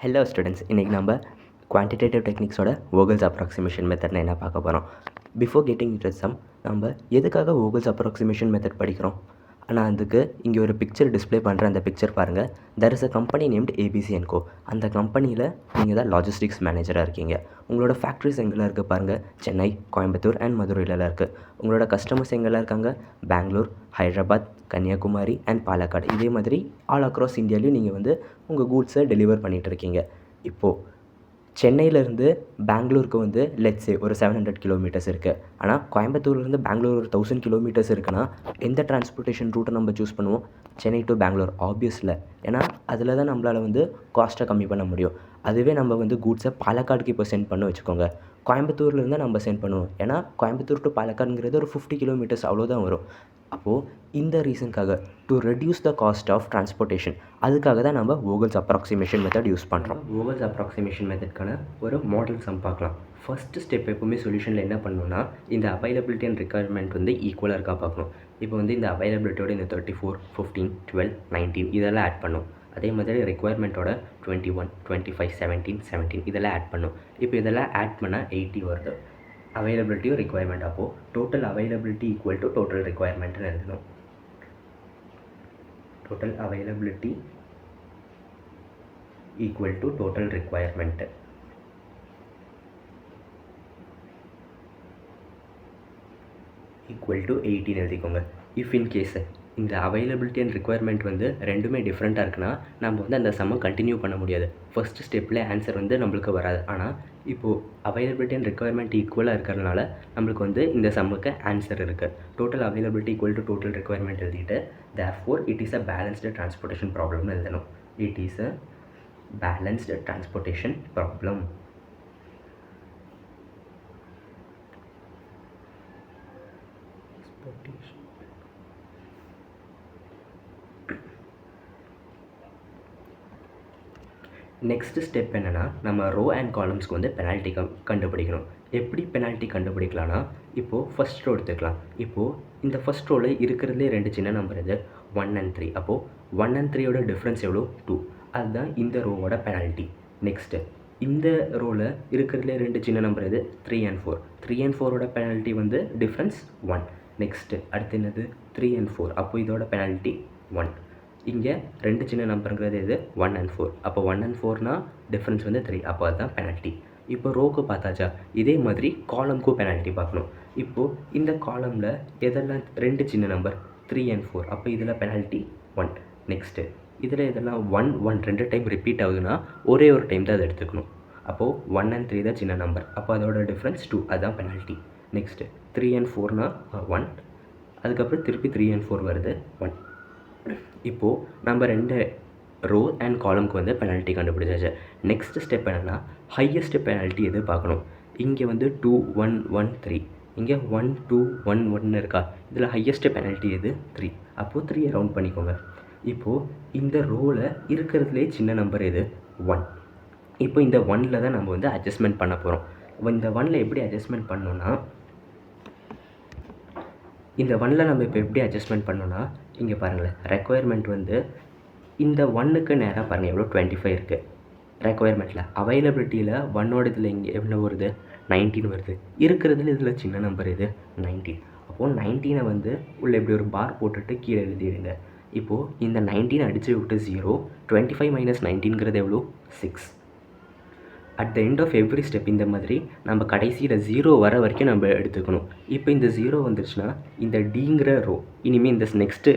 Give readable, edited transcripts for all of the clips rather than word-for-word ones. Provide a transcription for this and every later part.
Hello students, இன்றைக்கி நம்ம quantitative டெக்னிக்ஸோட Vogel's approximation மெத்தட்னு என்ன பார்க்க போகிறோம். பிஃபோர் கெட்டிங் இட் சம், நம்ம எதுக்காக வோகல்ஸ் அப்ராக்சிமேஷன் மெத்தட் படிக்கிறோம்? ஆனால் அதுக்கு இங்கே ஒரு பிக்சர் டிஸ்பிளே பண்ணுற அந்த பிக்சர் பாருங்கள். There is a company named ABC and co. அந்த கம்பெனியில் நீங்கள் தான் லாஜிஸ்டிக்ஸ் மேனேஜராக இருக்கீங்க. உங்களோட ஃபேக்ட்ரிஸ் எங்கெல்லாம் இருக்குது பாருங்கள். சென்னை, கோயம்புத்தூர் அண்ட் மதுரையிலலாம் இருக்குது. உங்களோட கஸ்டமர்ஸ் எங்கெல்லாம் இருக்காங்க? பெங்களூர், ஹைதராபாத், கன்னியாகுமரி அண்ட் பாலக்காடு. இதே மாதிரி ஆல் அக்ராஸ் இந்தியாவிலையும் நீங்கள் வந்து உங்கள் கூட்ஸை டெலிவர் பண்ணிகிட்டு இருக்கீங்க. இப்போது சென்னையிலேருந்து பெங்களூருக்கு வந்து லெட்ஸே ஒரு 700 கிலோமீட்டர்ஸ் இருக்குது. ஆனால் கோயம்புத்தூர்லேருந்து பெங்களூர் ஒரு 1000 கிலோமீட்டர்ஸ் இருக்குன்னா எந்த டிரான்ஸ்போர்ட்டேஷன் ரூட்டை நம்ம சூஸ் பண்ணுவோம்? சென்னை டு பெங்களூர் ஆப்வியஸில். ஏன்னா அதில் தான் நம்மளால் வந்து காஸ்ட்டை கம்மி பண்ண முடியும். அதுவே நம்ம வந்து கூட்ஸை பாலக்காடுக்கு இப்போ சென்ட் பண்ண வச்சுக்கோங்க, கோயம்புத்தூர்லேருந்து நம்ம சென்ட் பண்ணுவோம். ஏன்னா கோயம்புத்தூர் டு பாலக்காடுங்கிறது ஒரு 50 கிலோமீட்டர்ஸ் அவ்வளோதான் வரும். அப்போது இந்த ரீசனுக்காக to reduce the cost of transportation, அதுக்காக தான் நம்ம வோகல்ஸ் அப்ராக்சிமேஷன் மெத்தட் யூஸ் பண்ணுறோம். வோகல்ஸ் அப்ராக்சிமேஷன் மெத்தட்கான ஒரு மாடல் சம் பார்க்கலாம். ஃபஸ்ட்டு ஸ்டெப் எப்போவுமே சொல்யூஷனில் என்ன பண்ணணும்னா, இந்த அவைலபிலிட்டி அண்ட் ரிக்குவயர்மெண்ட் வந்து ஈக்குவலாக இருக்கா பார்க்கணும். இப்போ வந்து இந்த அவைலபிலிட்டியோட இந்த 34, 15, 12, 19 இதெல்லாம் ஆட் பண்ணும். அதே மாதிரி ரெக்குவயர்மெண்ட்டோட 21, 25, 17, 17 இதெல்லாம் ஆட் பண்ணும். இப்போ இதெல்லாம் ஆட் பண்ணால் 80 வருது. அவைலபிலிட்டியும் ரிக்குவயர்மெண்ட். அப்போது total availability equal to total ரிக்குவயர்மெண்ட்னு எழுதணும். Total availability equal to total requirement. Equal to 18 எழுதிக்கோங்க. இஃப் இன் கேஸ் இந்த அவைலபிலிட்டி அண்ட் ரிக்குவயர்மெண்ட் வந்து ரெண்டுமே டிஃப்ரெண்ட்டாக இருக்குன்னா நம்ம வந்து அந்த சம்மை கண்டினியூ பண்ண முடியாது. ஃபஸ்ட்டு ஸ்டெப்பில் ஆன்சர் வந்து நம்மளுக்கு வராது. ஆனால் இப்போது அவைலபிலிட்டி அண்ட் ரிக்குவயர்மெண்ட் ஈக்குவலாக இருக்கிறதுனால நம்மளுக்கு வந்து இந்த சம்முக்கு ஆன்சர் இருக்குது. Total availability equal to total requirement எழுதிட்டு therefore it is a balanced transportation ப்ராப்ளம்னு எழுதணும். It is a balanced transportation problem. Next step என்னென்னா, நம்ம ரோ அண்ட் காலம்ஸ்க்கு வந்து பெனால்ட்டி கண்டுபிடிக்கணும். எப்படி பெனால்ட்டி கண்டுபிடிக்கலாம்னா, இப்போது ஃபஸ்ட் ரோ எடுத்துக்கலாம். இப்போது இந்த ஃபஸ்ட் ரோவில் இருக்கிறதுலே 2 சின்ன நம்பர் இது 1 and 3. அப்போது 1 and 3யோட டிஃப்ரென்ஸ் எவ்வளோ? 2. அதுதான் இந்த ரோவோட பெனால்ட்டி. நெக்ஸ்ட்டு இந்த ரோவில் இருக்கிறதுலே 2 சின்ன நம்பர் இது 3 and 4. 3 and 4ஓட பெனால்ட்டி வந்து டிஃப்ரென்ஸ் 1. நெக்ஸ்ட்டு அடுத்து என்னது? 3 and 4. அப்போது இதோட பெனால்ட்டி 1. இங்கே 2 சின்ன நம்பருங்கிறது இது 1 and 4. அப்போ 1 and 4னா டிஃப்ரென்ஸ் வந்து 3. அப்போ அதுதான் பெனால்ட்டி. இப்போ ரோக்கு பார்த்தாச்சா, இதே மாதிரி காலம்க்கும் பெனால்ட்டி பார்க்கணும். இப்போது இந்த காலமில் எதெல்லாம் 2 சின்ன நம்பர் 3 and 4. அப்போ இதில் பெனால்ட்டி 1. நெக்ஸ்ட்டு இதில் இதெல்லாம் 1, 1 2 டைம் ரிப்பீட் ஆகுதுன்னா ஒரே ஒரு டைம் தான் அதை எடுத்துக்கணும். அப்போது 1 and 3 தான் சின்ன நம்பர். அப்போ அதோட டிஃப்ரென்ஸ் 2. அதுதான் பெனால்ட்டி. Next 3 and 4னா 1. அதுக்கப்புறம் திருப்பி 3 and 4 வருது 1. இப்போது நம்ம 2 ரோ அண்ட் காலம்க்கு வந்து பெனால்ட்டி கண்டுபிடிச்சாச்சு. நெக்ஸ்ட் ஸ்டெப் என்னென்னா, ஹையஸ்ட் பெனால்ட்டி எது பார்க்கணும். இங்கே வந்து 2, 1, 1, 3. இங்கே 1, 2, 1, 1 இருக்கா? இதில் ஹையஸ்ட் பெனால்ட்டி எது? 3. அப்போது 3 ரவுண்ட் பண்ணிக்கோங்க. இப்போது இந்த ரோவில் இருக்கிறதுலே சின்ன நம்பர் எது? 1. இப்போ இந்த 1ல் தான் நம்ம வந்து அட்ஜஸ்ட்மெண்ட் பண்ண போகிறோம். இந்த 1ல் எப்படி அட்ஜஸ்ட்மெண்ட் பண்ணோன்னா, இந்த 1ல் நம்ம இப்போ எப்படி அட்ஜஸ்ட்மெண்ட் பண்ணோன்னா, இங்கே பாருங்களேன், ரெக்குவயர்மெண்ட் வந்து இந்த 1க்கு நேராக பாருங்கள் எவ்வளோ 25 இருக்குது ரெக்குவயர்மெண்ட்டில். அவைலபிலிட்டியில் 1ஓட இதில் இங்கே எவ்வளோ வருது? 19 வருது. இருக்கிறதுல இதில் சின்ன நம்பர் இது 19. அப்போது 19 வந்து உள்ளே இப்படி ஒரு பார் போட்டுட்டு கீழே எழுதிடுங்க. இப்போது இந்த 19 அடித்து விட்டு 0, 25 - 19ங்கிறது எவ்வளோ? 6. At the end of every step இந்த மாதிரி நம்ம கடைசியில் 0 வர வரைக்கும் நம்ம எடுத்துக்கணும். இப்போ இந்த 0 வந்துருச்சுன்னா இந்த டிங்கிற ரோ இனிமேல் இந்த நெக்ஸ்ட்டு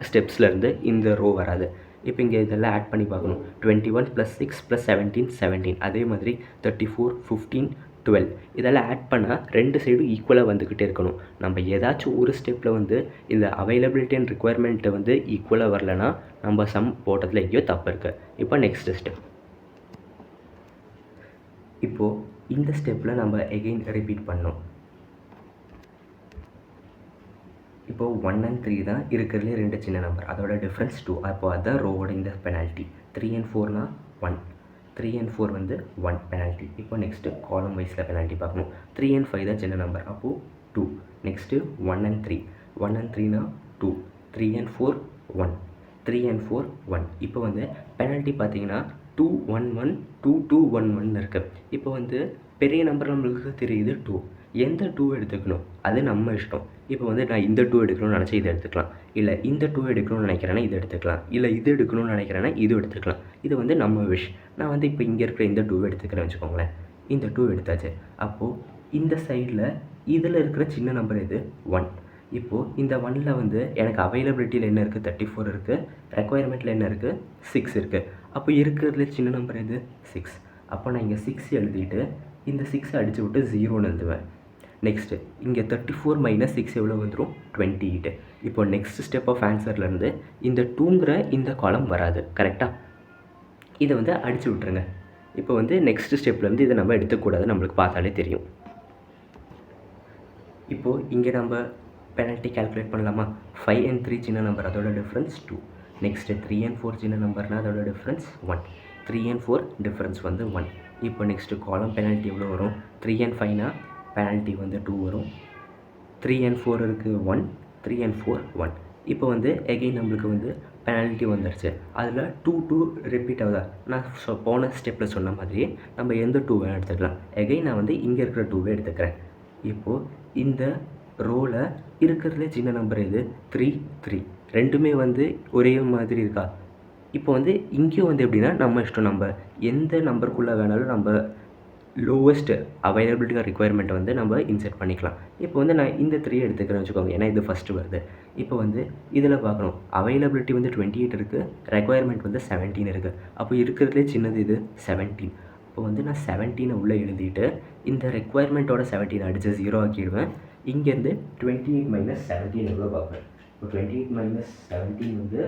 ஸ்டெப்ஸ்லேருந்து இந்த ரோ வராது. இப்போ இங்கே இதெல்லாம் ஆட் பண்ணி பார்க்கணும். 21 + 6 + 17, 17. அதே மாதிரி 34, 15, 12 இதெல்லாம் ஆட் பண்ணால் 2 சைடும் ஈக்குவலாக வந்துக்கிட்டே இருக்கணும். நம்ம ஏதாச்சும் ஒரு ஸ்டெப்பில் வந்து இந்த அவைலபிலிட்டி அண்ட் ரிக்குவயர்மெண்ட்டை வந்து ஈக்குவலாக வரலன்னா நம்ம சம் போட்டதில் எங்கேயோ தப்பு இருக்குது. இப்போ நெக்ஸ்ட் ஸ்டெப். இப்போது இந்த ஸ்டெப்பில் நம்ம எகெயின் ரிப்பீட் பண்ணோம். இப்போது 1 and 3 தான் இருக்கிறதுலே 2 சின்ன நம்பர். அதோட டிஃப்ரென்ஸ் 2. அப்போது அதுதான் ரோவோட இந்த பெனால்ட்டி. 3 and 4னா 1. 3 and 4 வந்து 1 பெனால்ட்டி. இப்போ நெக்ஸ்ட்டு காலம் வைஸில் பெனால்ட்டி பார்க்கணும். 3 and 5 தான் சின்ன நம்பர். அப்போது 2. Next 1 and 3. 1 and 3னா 2. 3 and 4 1. 3 and 4 1. இப்போ வந்து பெனால்ட்டி பார்த்தீங்கன்னா 211 2211 இருக்குது. இப்போ வந்து பெரிய நம்பர் நம்மளுக்கு தெரியுது 2. எந்த 2 எடுத்துக்கணும் அது நம்ம இஷ்டம். இப்போ வந்து நான் இந்த 2 எடுக்கணும்னு நினச்சா இதை எடுத்துக்கலாம், இல்லை இந்த 2 எடுக்கணும்னு நினைக்கிறேன்னா இதை எடுத்துக்கலாம், இல்லை இது எடுக்கணும்னு நினைக்கிறேன்னா இது எடுத்துக்கலாம். இது வந்து நம்ம விஷ். நான் வந்து இப்போ இங்கே இருக்கிற இந்த 2 எடுத்துக்கிறேன் வச்சுக்கோங்களேன். இந்த 2 எடுத்தாச்சு. அப்போது இந்த சைடில் இதில் இருக்கிற சின்ன நம்பர் இது 1. இப்போது இந்த 1ல் வந்து எனக்கு அவைலபிலிட்டியில் என்ன இருக்குது, 34 இருக்குது. ரெக்குயர்மெண்ட்டில் என்ன இருக்குது, 6 இருக்குது. அப்போ இருக்கிறதுல சின்ன நம்பர் எது, 6. அப்போ நான் இங்கே 6 எழுதிட்டு இந்த 6 அடித்து விட்டு 0ன்னு எழுதுவேன். நெக்ஸ்ட்டு இங்கே 34 - 6 எவ்வளோ வந்துடும், 28. இப்போ நெக்ஸ்ட் ஸ்டெப் ஆஃப் ஆன்சர்லேருந்து இந்த 2ங்கிற இந்த காலம் வராது. கரெக்டாக இதை வந்து அடித்து விட்ருங்க. இப்போ வந்து நெக்ஸ்ட் ஸ்டெப்லேருந்து இதை நம்ம எடுத்துக்கூடாது, நம்மளுக்கு பார்த்தாலே தெரியும். இப்போது இங்கே நம்ம பெனல்ட்டி கால்குலேட் பண்ணலாமா. 5 and 3 சின்ன நம்பர், அதோட டிஃப்ரென்ஸ் 2. நெக்ஸ்ட்டு 3 and 4 சின்ன நம்பர்னால் அதோட டிஃப்ரென்ஸ் 1. 3 and 4 டிஃப்ரென்ஸ் வந்து 1. இப்போ நெக்ஸ்ட்டு காலம் பெனல்ட்டி எவ்வளோ வரும், 3 and 5னா பெனல்ட்டி வந்து 2 வரும். 3 and 4 இருக்குது 1, 3 and 4 1. இப்போ வந்து எகெயின் நம்மளுக்கு வந்து பெனல்ட்டி வந்துடுச்சு. அதில் 2 ரிப்பீட் ஆகுதா. நான் போன ஸ்டெப்பில் சொன்ன மாதிரியே நம்ம எந்த 2 வேணும் எடுத்துக்கலாம். எகெயின் நான் வந்து இங்கே இருக்கிற 2வே எடுத்துக்கிறேன். இப்போது இந்த ரோவில் இருக்கிறதுல சின்ன நம்பர் இது 3 ரெண்டுமே வந்து ஒரே மாதிரி இருக்கா. இப்போ வந்து இங்கேயும் வந்து எப்படின்னா நம்ம இஷ்டம், நம்ம எந்த நம்பருக்குள்ளே வேணாலும் நம்ம லோவஸ்ட் அவைலபிலிட்டி ரிக்குயர்மெண்ட்டை வந்து நம்ம இன்செர்ட் பண்ணிக்கலாம். இப்போ வந்து நான் இந்த 3 எடுத்துக்கிறேன்னு வச்சுக்கோங்க, ஏன்னா இது ஃபஸ்ட்டு வருது. இப்போ வந்து இதில் பார்க்கணும், அவைலபிலிட்டி வந்து 28 இருக்குது, ரெக்குயர்மெண்ட் வந்து 17 இருக்குது. அப்போ இருக்கிறதுலே சின்னது இது 17. இப்போ வந்து நான் 17 உள்ளே எழுதிட்டு இந்த ரெக்குயர்மெண்ட்டோட 17 அடித்து 0 ஆக்கிடுவேன். இங்கேருந்து 28 - 17 எவ்வளோ பார்ப்பேன். இப்போ 28 - 17 வந்து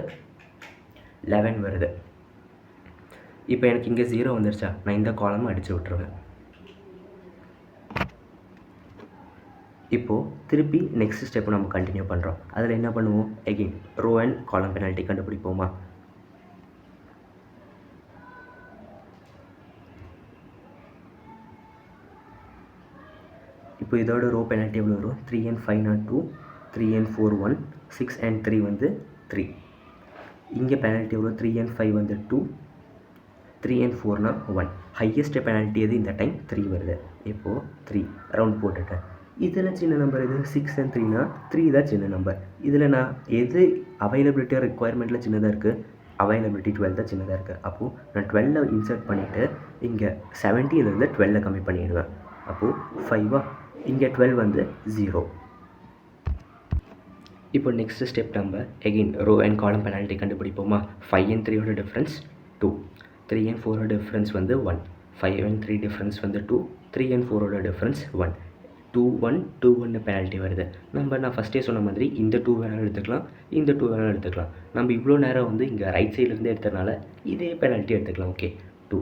11 வருது. இப்போ எனக்கு இங்கே 0 வந்துருச்சா, நான் இந்த காலமாக அடித்து விட்ருவேன். இப்போது திருப்பி நெக்ஸ்ட் ஸ்டெப் நம்ம கண்டினியூ பண்ணுறோம். அதில் என்ன பண்ணுவோம், again row and column penalty கண்டுபிடிப்போமா. இப்போ இதோட ரோ பெனால்ட்டி எவ்வளோ வரும், 3 and 5 not 2, 3 and 4 1, 6 and 3 வந்து 3. இங்கே பெனால்ட்டி எவ்வளோ, 3 and 5 வந்து 2, 3 and 4 1. ஹையஸ்ட் பெனால்ட்டி எது இந்த டைம் 3 வருது. இப்போது 3 ரவுண்ட் போட்டுட்டேன். இதில் சின்ன நம்பர் எது, 6 and 3 3 தான் சின்ன நம்பர். இதில் நான் எது அவைலபிலிட்டியாக ரெக்குயர்மெண்ட்டில் சின்னதாக இருக்குது, அவைலபிலிட்டி 12 தான் சின்னதாக இருக்குது. அப்போது நான் 12 இன்சர்ட் பண்ணிவிட்டு இங்கே 17 12 கம்மி பண்ணிவிடுவேன். அப்போது 5 இங்கே 12 வந்து 0. இப்போ நெக்ஸ்ட் ஸ்டெப் நம்ம again row and column penalty கண்டுபிடிப்போமா. 5 and 3 டிஃப்ரென்ஸ் 2, 3 and 4 டிஃப்ரென்ஸ் வந்து 1, 5 and 3 டிஃப்ரென்ஸ் வந்து 2, 3 and 4 டிஃப்ரென்ஸ் 1. 2 1 2 1 பெனால்ட்டி வருது. நான் ஃபஸ்ட்டே சொன்ன மாதிரி இந்த 2 வேணாலும் எடுத்துக்கலாம், இந்த 2 வேணாலும் எடுத்துக்கலாம். நம்ம இவ்வளோ நேரம் வந்து இங்கே ரைட் சைட்லேருந்து எடுத்ததுனால இதே பெனால்ட்டி எடுத்துக்கலாம். ஓகே 2.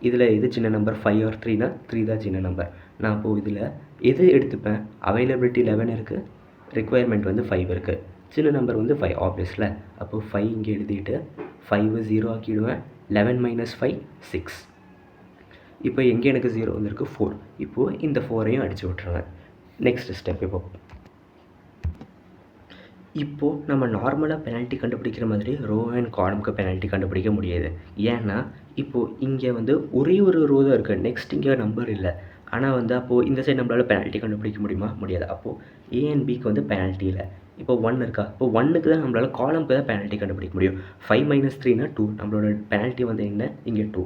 இதில் எது சின்ன நம்பர், 5 or 3 3 தான் சின்ன நம்பர். நான் அப்போது இதில் எது எடுத்துப்பேன், அவைலபிலிட்டி 11 இருக்குது, ரிக்குயர்மெண்ட் வந்து 5 இருக்குது. சின்ன நம்பர் வந்து 5 ஆப்வியஸில். அப்போது 5 இங்கே எழுதிட்டு 5 0 ஆக்கிடுவேன். 11 - 5 6. இப்போ எங்கே எனக்கு 0 வந்திருக்கு, 4. இப்போது இந்த 4ஐயும் அடித்து விட்ருவேன். நெக்ஸ்ட் ஸ்டெப் இப்போது நம்ம நார்மலாக பெனால்ட்டி கண்டுபிடிக்கிற மாதிரி ரோ அண்ட் காலம்க்கு பெனால்ட்டி கண்டுபிடிக்க முடியாது. ஏன்னா இப்போது இங்கே வந்து ஒரே ஒரு ரோ தான் இருக்குது, நெக்ஸ்ட் இங்கே நம்பர் இல்லை. ஆனால் வந்து அப்போது இந்த சைடு நம்மளால் பெனால்ட்டி கண்டுபிடிக்க முடியுமா, முடியாது. அப்போது ஏ அண்ட் பிக்கு வந்து பெனால்ட்டி இல்லை. இப்போ 1 இருக்கா, இப்போ 1க்கு தான் நம்மளால் காலம்க்கு தான் பெனால்ட்டி கண்டுபிடிக்க முடியும். 5 - 3 2. நம்மளோட பெனால்ட்டி வந்து என்ன, இங்கே 2.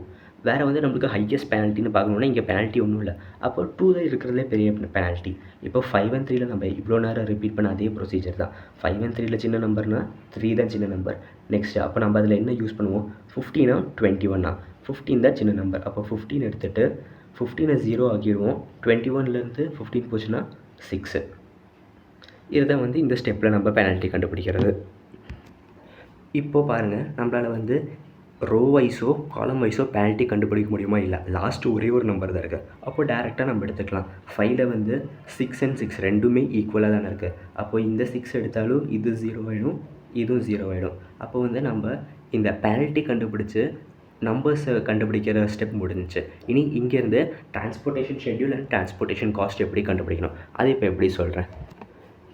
வேறு வந்து நம்மளுக்கு ஹையஸ்ட் பெனால்ட்டின்னு பார்க்கணுன்னா இங்கே பெனால்ட்டி ஒன்றும் இல்லை. அப்போ 2 தான் இருக்கிறதுலே பெரிய பெனால்ட்டி. இப்போ 5 and 3 நம்ம இவ்வளோ நேரம் ரிப்பீட் பண்ண அதே ப்ரொசீஜர் தான். 5 and 3 சின்ன நம்பர்னால் 3 தான் சின்ன நம்பர். நெக்ஸ்ட்டு அப்போ நம்ம அதில் என்ன யூஸ் பண்ணுவோம், 15 21 15 தான் சின்ன நம்பர். அப்போ 15 எடுத்துகிட்டு 15 0 ஆக்கிடுவோம். 21லேருந்து 15 போச்சுன்னா 6. இதுதான் வந்து இந்த ஸ்டெப்பில் நம்ம பெனால்ட்டி கண்டுபிடிக்கிறது. இப்போது பாருங்கள், நம்மளால் வந்து ரோ வைஸோ காலம் வைஸோ பெனால்ட்டி கண்டுபிடிக்க முடியுமா, இல்லை. லாஸ்ட்டு ஒரே ஒரு நம்பர் தான் இருக்குது. அப்போது டேரெக்டாக நம்ம எடுத்துக்கலாம். 5ல் வந்து 6 and 6 ரெண்டுமே ஈக்குவலாக தானே இருக்குது. அப்போ இந்த 6 எடுத்தாலும் இது 0 ஆகிடும், இதுவும் 0 ஆகிடும். அப்போ வந்து நம்ம இந்த பெனால்ட்டி கண்டுபிடிச்சி நம்பர்ஸை கண்டுபிடிக்கிற ஸ்டெப் முடிஞ்சிச்சு. இனி இங்கேருந்து transportation schedule and transportation cost எப்படி கண்டுபிடிக்கணும், அது இப்போ எப்படி சொல்கிறேன்.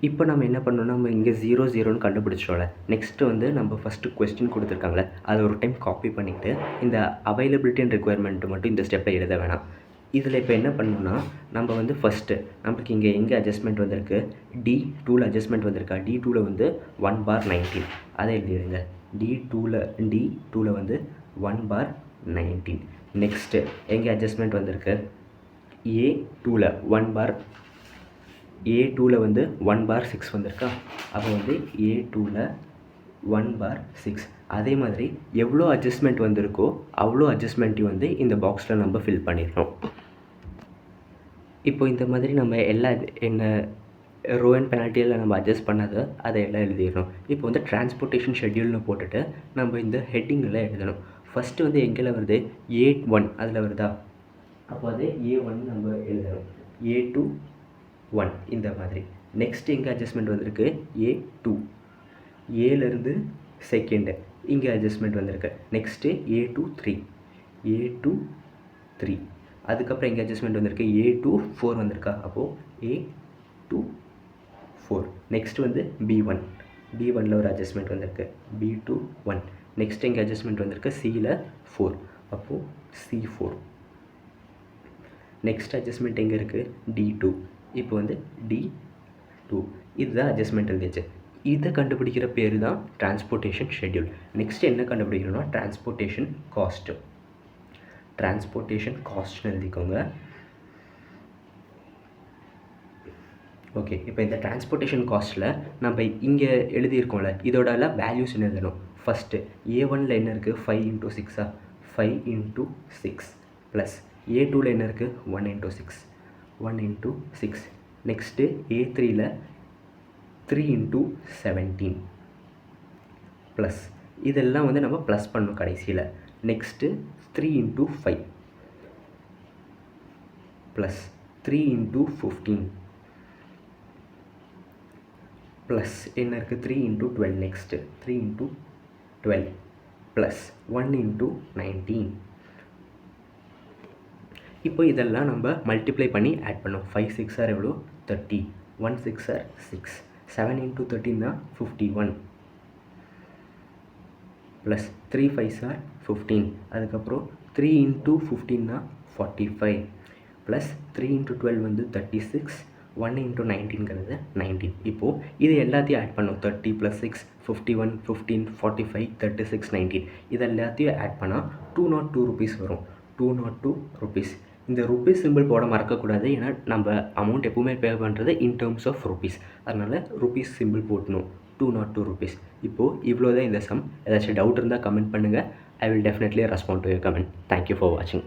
இப்போ நம்ம என்ன பண்ணோம்னா, நம்ம இங்கே 0 0ன்னு கண்டுபிடிச்சோம்ல. நெக்ஸ்ட்டு வந்து நம்ம ஃபஸ்ட்டு கொஸ்டின் கொடுத்துருக்காங்களே, அதை ஒரு டைம் காப்பி பண்ணிவிட்டு இந்த அவைலபிலிட்டி அண்ட் ரெக்குயர்மெண்ட்டு மட்டும் இந்த ஸ்டெப்பை எழுத வேணாம். இதில் இப்போ என்ன பண்ணணும்னா, நம்ம வந்து ஃபஸ்ட்டு நம்மளுக்கு இங்கே எங்கே அட்ஜஸ்ட்மெண்ட் வந்திருக்கு, D2ல் அட்ஜஸ்ட்மெண்ட் வந்திருக்கா. D2ல் வந்து 1/19 அதை எழுதிடுங்க. D2ல் வந்து 1/19. நெக்ஸ்ட்டு எங்கே அட்ஜஸ்ட்மெண்ட் வந்திருக்கு, A2ல் வந்து 1/6 வந்திருக்கா. அப்போ வந்து A2ல் 1/6. அதே மாதிரி எவ்வளோ அட்ஜஸ்ட்மெண்ட் வந்திருக்கோ அவ்வளோ அட்ஜஸ்ட்மெண்ட்டையும் வந்து இந்த பாக்ஸில் நம்ம ஃபில் பண்ணிடணும். இப்போ இந்த மாதிரி நம்ம எல்லா என்ன ரோ அண்ட் பெனால்ட்டியில் நம்ம அட்ஜஸ்ட் பண்ணதை அதை எல்லாம் எழுதிடணும். இப்போ வந்து டிரான்ஸ்போர்ட்டேஷன் ஷெட்யூல்னு போட்டுட்டு நம்ம இந்த ஹெட்டிங்கில் எழுதணும். ஃபஸ்ட்டு வந்து எங்கேயில் வருது, A1 அதில் வருதா. அப்போ அது A1 நம்ம எழுதணும். A2 1 இந்த மாதிரி. நெக்ஸ்ட்டு எங்கே அட்ஜஸ்ட்மெண்ட் வந்திருக்கு, A2. ஏலேருந்து செகண்டு இங்கே அட்ஜஸ்ட்மெண்ட் வந்திருக்கு. Next A2 3. அதுக்கப்புறம் எங்கே அட்ஜஸ்ட்மெண்ட் வந்திருக்கு, A2 4 வந்திருக்கா. அப்போது A2 4. நெக்ஸ்ட்டு வந்து B1ல் ஒரு அட்ஜஸ்ட்மெண்ட் வந்திருக்கு. B2 1. நெக்ஸ்ட் எங்கே அட்ஜஸ்ட்மெண்ட் வந்திருக்கு, Cயில் 4. அப்போது C4. நெக்ஸ்ட் அட்ஜஸ்ட்மெண்ட் எங்கே இருக்குது, D2. இப்போ வந்து D2. இதுதான் அட்ஜஸ்ட்மெண்ட் இருந்துச்சு. இதை கண்டுபிடிக்கிற பேர் தான் டிரான்ஸ்போர்ட்டேஷன் ஷெட்யூல். நெக்ஸ்ட் என்ன கண்டுபிடிக்கணும்னா டிரான்ஸ்போர்ட்டேஷன் காஸ்ட்னு எழுதிக்கோங்க. ஓகே, இப்போ இந்த டிரான்ஸ்போர்ட்டேஷன் காஸ்ட்டில் நம்ம இங்கே எழுதியிருக்கோம்ல, இதோட எல்லாம் வேல்யூஸ் என்ன எழுதணும். ஃபஸ்ட்டு A1ல் என்ன இருக்குது, 5 × 6 5 × 6 ப்ளஸ் A2ல் என்ன இருக்குது, 1 × 6. நெக்ஸ்ட்டு A3ல் 3 × 17 ப்ளஸ் இதெல்லாம் வந்து நம்ம ப்ளஸ் பண்ணணும் கடைசியில். நெக்ஸ்ட்டு 3 × 5 ப்ளஸ் 3 × 15 ப்ளஸ் என்ன இருக்குது, 3 × 12. Next 3 × 12 plus 1 × 19. இப்போ இதெல்லாம் நம்ம மல்டிப்ளை பண்ணி ஆட் பண்ணோம். 5 6 எவ்வளோ, 30. 1 6 6. 7 × 13 தான் 51 ப்ளஸ் 3 5 15. அதுக்கப்புறம் 3 × 15 45 ப்ளஸ் 3 × 12 வந்து 36. 1 × 19ங்கிறது 19. இப்போது இது எல்லாத்தையும் ஆட் பண்ணோம். 30 + 6 51 15 45 36 19. இது எல்லாத்தையும் ஆட் பண்ணால் 202 rupees வரும். 202 rupees. இந்த ருபீஸ் சிம்பிள் போட மறக்கக்கூடாது. ஏன்னா நம்ம அமௌண்ட் எப்போவுமே பே பண்ணுறது இன் டேர்ம்ஸ் ஆஃப் ருபீஸ். அதனால் ருபீஸ் சிம்பிள் போட்டணும். 202 rupees. இப்போது இவ்வளோ தான் இந்த சம். ஏதாச்சும் டவுட் இருந்தால் கமெண்ட் பண்ணுங்கள். I will definitely respond to your comment. Thank you for வாட்சிங்.